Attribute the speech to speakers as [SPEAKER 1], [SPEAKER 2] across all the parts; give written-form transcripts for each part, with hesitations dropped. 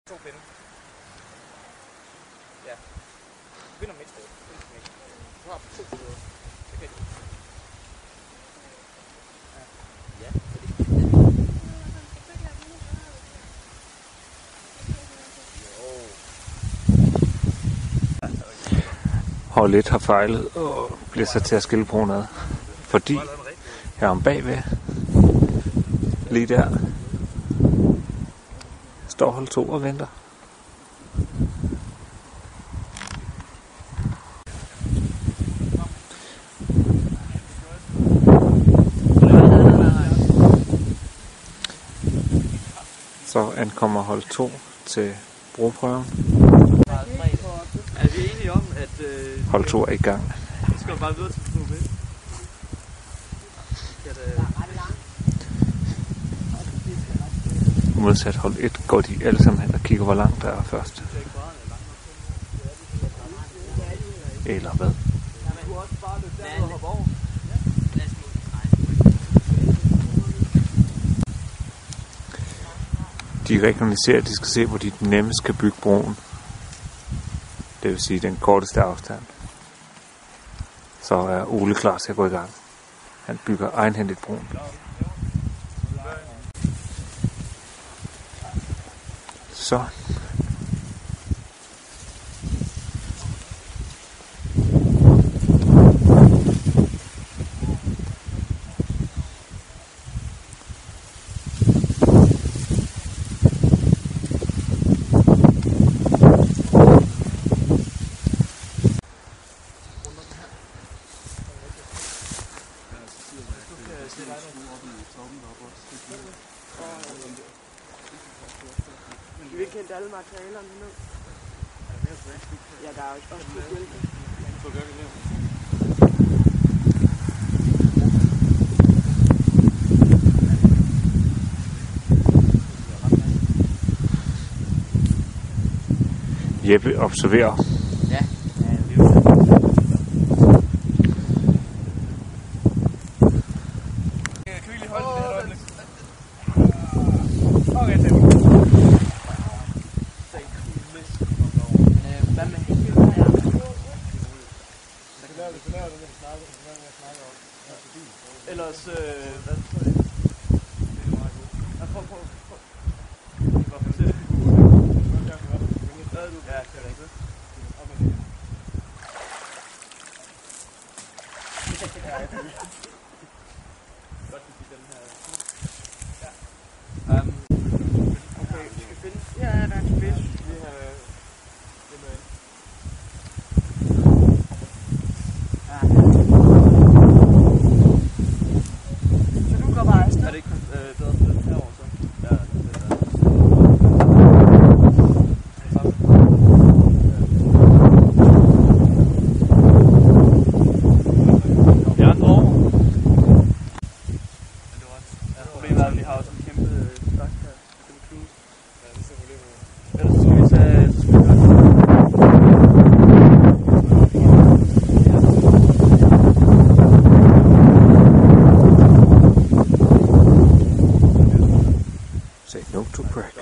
[SPEAKER 1] 2 pinde. Ja. Begynder med et sted. Du har 2 steder. Det kan du. Ja,
[SPEAKER 2] Hold 1 har fejlet og bliver sat til at skille broen ad, fordi her om bagved, lige der, står hold 2 og venter. Så ankommer hold 2 til broprøven.
[SPEAKER 1] Er vi enige om, at
[SPEAKER 2] hold 2 er i gang.
[SPEAKER 1] vi skal bare videre til PB?
[SPEAKER 2] Modsat hold 1 går de alle sammen hen og kigger, hvor langt der er først. Eller hvad? De rekognoserer, at de skal se, hvor de nemmest kan bygge broen. Det vil sige den korteste afstand. Så er Ole klar til at gå i gang. Han bygger egenhændigt broen. Så.
[SPEAKER 1] Vi har kendt alle materialerne nu. Ja, der er jo også bjælke. Så gør vi det.
[SPEAKER 2] Jeppe observerer.
[SPEAKER 1] Ja. Kan vi lige holde det her øjeblik? Okay, til. Hvad med hækken her? Ellers, hvad tror jeg? Prøv. Hvorfor ser det? Hvad er du? Ja, det er rigtigt. Godt, vi fik den her. Ja. Okay, vi skal finde. Ja, der er en spids. Vi har det med. Så du går bare afsted? Er det ikke bedre for den herovre så? Ja, det er andre over. Problemet er, at vi har også en kæmpe stak her. Kæmpe klus. Ja, det er så problemet. Ellers så skal vi tage...
[SPEAKER 2] Say no to crack.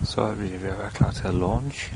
[SPEAKER 2] Så er vi ved at være klar til at launch.